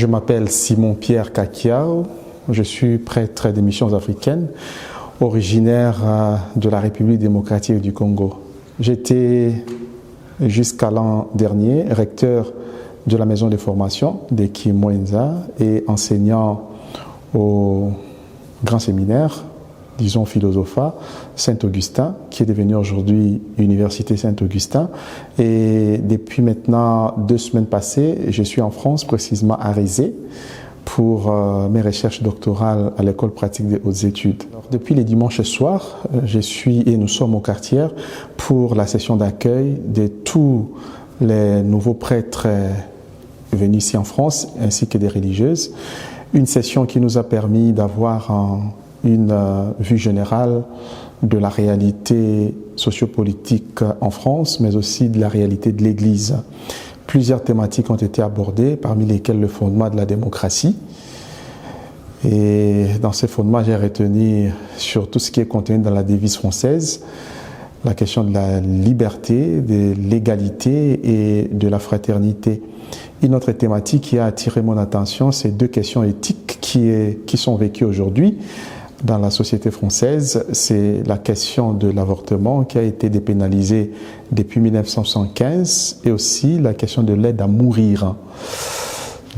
Je m'appelle Simon-Pierre Kakiao, je suis prêtre des missions africaines, originaire de la République démocratique du Congo. J'étais jusqu'à l'an dernier recteur de la maison de formation de Kimwenza et enseignant au grand séminaire, disons Philosopha, Saint-Augustin, qui est devenu aujourd'hui Université Saint-Augustin. Et depuis maintenant 2 semaines passées, je suis en France, précisément à Rézé, pour mes recherches doctorales à l'école pratique des hautes études. Alors, depuis les dimanches soirs, nous sommes au quartier pour la session d'accueil de tous les nouveaux prêtres venus ici en France, ainsi que des religieuses. Une session qui nous a permis d'avoir une vue générale de la réalité sociopolitique en France, mais aussi de la réalité de l'Église. Plusieurs thématiques ont été abordées, parmi lesquelles le fondement de la démocratie. Et dans ces fondements, j'ai retenu sur tout ce qui est contenu dans la devise française, la question de la liberté, de l'égalité et de la fraternité. Une autre thématique qui a attiré mon attention, c'est 2 questions éthiques qui sont vécues aujourd'hui dans la société française. C'est la question de l'avortement qui a été dépénalisé depuis 1975 et aussi la question de l'aide à mourir.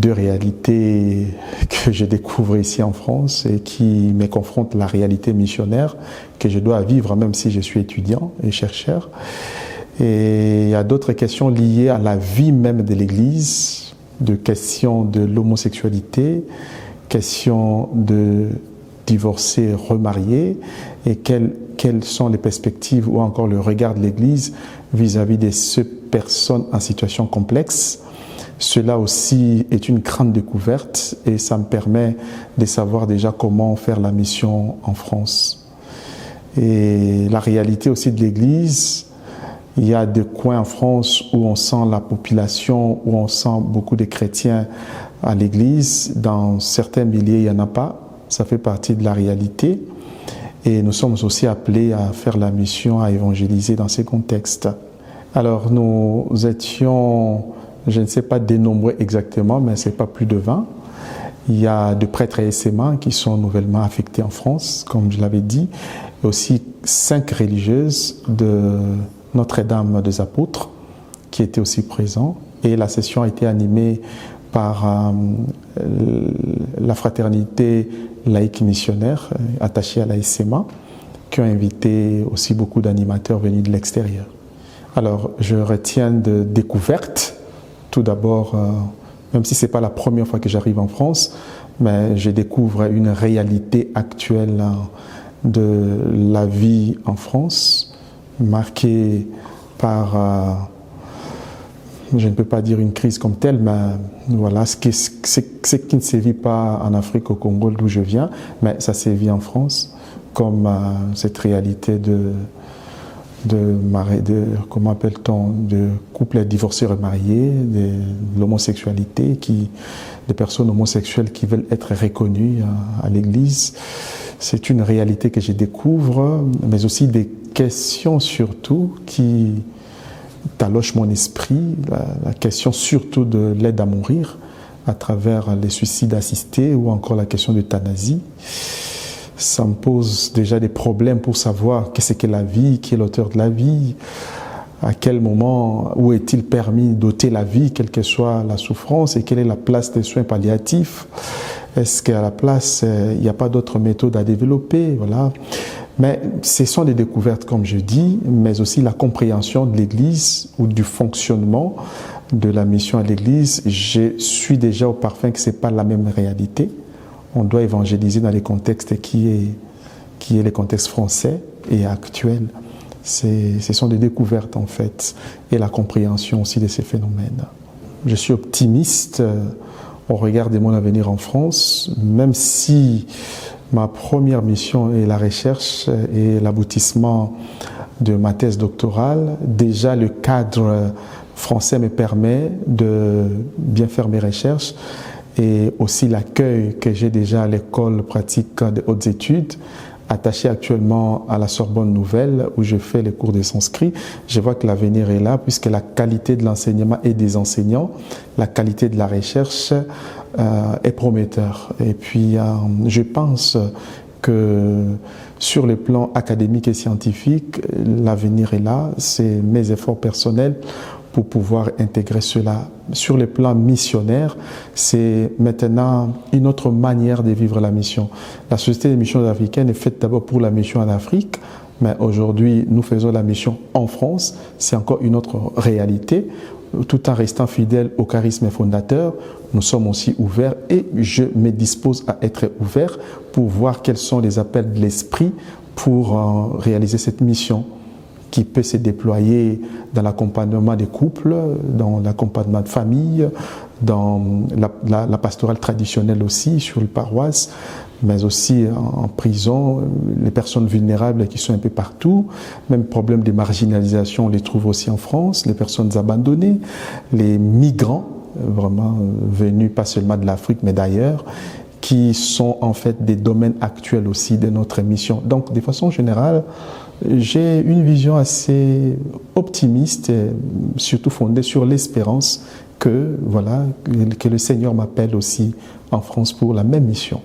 2 réalités que je découvre ici en France et qui me confrontent à la réalité missionnaire que je dois vivre même si je suis étudiant et chercheur. Et il y a d'autres questions liées à la vie même de l'Église, de questions de l'homosexualité, questions de divorcés, remariés, et quelles sont les perspectives ou encore le regard de l'Église vis-à-vis de ces personnes en situation complexe. Cela aussi est une grande découverte et ça me permet de savoir déjà comment faire la mission en France. Et la réalité aussi de l'Église, il y a des coins en France où on sent la population, où on sent beaucoup de chrétiens à l'Église. Dans certains milieux, il n'y en a pas. Ça fait partie de la réalité. Et nous sommes aussi appelés à faire la mission, à évangéliser dans ces contextes. Alors nous étions, je ne sais pas dénombrer exactement, mais ce n'est pas plus de 20. Il y a 2 prêtres et SMA qui sont nouvellement affectés en France, comme je l'avais dit, et aussi 5 religieuses de Notre-Dame des Apôtres qui étaient aussi présents. Et la session a été animée par la fraternité laïque missionnaire attachée à la SMA, qui ont invité aussi beaucoup d'animateurs venus de l'extérieur. Alors, je retiens de découvertes. Tout d'abord, même si ce n'est pas la première fois que j'arrive en France, mais je découvre une réalité actuelle de la vie en France, marquée par, je ne peux pas dire une crise comme telle, mais voilà, ce qui ne se vit pas en Afrique, au Congo, d'où je viens, mais ça se vit en France, comme cette réalité comment appelle-t-on, de couples divorcés remariés, de l'homosexualité, des personnes homosexuelles qui veulent être reconnues à l'Église. C'est une réalité que je découvre, mais aussi des questions surtout qui talochent mon esprit, la question surtout de l'aide à mourir à travers les suicides assistés ou encore la question d'euthanasie. Ça me pose déjà des problèmes pour savoir qu'est-ce qu'est la vie, qui est l'auteur de la vie, à quel moment, où est-il permis d'ôter la vie, quelle que soit la souffrance, et quelle est la place des soins palliatifs. Est-ce qu'à la place, il n'y a pas d'autres méthodes à développer, voilà. Mais ce sont des découvertes, comme je dis, mais aussi la compréhension de l'Église ou du fonctionnement de la mission à l'Église. Je suis déjà au parfum que ce n'est pas la même réalité. On doit évangéliser dans les contextes qui est les contextes français et actuels. Ce sont des découvertes en fait, et la compréhension aussi de ces phénomènes. Je suis optimiste au regard de mon avenir en France, même si ma première mission est la recherche et l'aboutissement de ma thèse doctorale. Déjà, le cadre français me permet de bien faire mes recherches et aussi l'accueil que j'ai déjà à l'école pratique des hautes études attaché actuellement à la Sorbonne Nouvelle où je fais les cours de sanskrit. Je vois que l'avenir est là puisque la qualité de l'enseignement et des enseignants, la qualité de la recherche est prometteur. Et puis je pense que sur le plan académique et scientifique, l'avenir est là. C'est mes efforts personnels pour pouvoir intégrer cela. Sur le plan missionnaire, c'est maintenant une autre manière de vivre la mission. La Société des missions africaines est faite d'abord pour la mission en Afrique, mais aujourd'hui, nous faisons la mission en France. C'est encore une autre réalité. Tout en restant fidèle au charisme fondateur, nous sommes aussi ouverts et je me dispose à être ouvert pour voir quels sont les appels de l'esprit pour réaliser cette mission qui peut se déployer dans l'accompagnement des couples, dans l'accompagnement de famille, dans la pastorale traditionnelle aussi, sur les paroisses, mais aussi en prison, les personnes vulnérables qui sont un peu partout, même problème de marginalisation, on les trouve aussi en France, les personnes abandonnées, les migrants, vraiment venus pas seulement de l'Afrique mais d'ailleurs, qui sont en fait des domaines actuels aussi de notre mission. Donc de façon générale, j'ai une vision assez optimiste, et surtout fondée sur l'espérance que, voilà, que le Seigneur m'appelle aussi en France pour la même mission.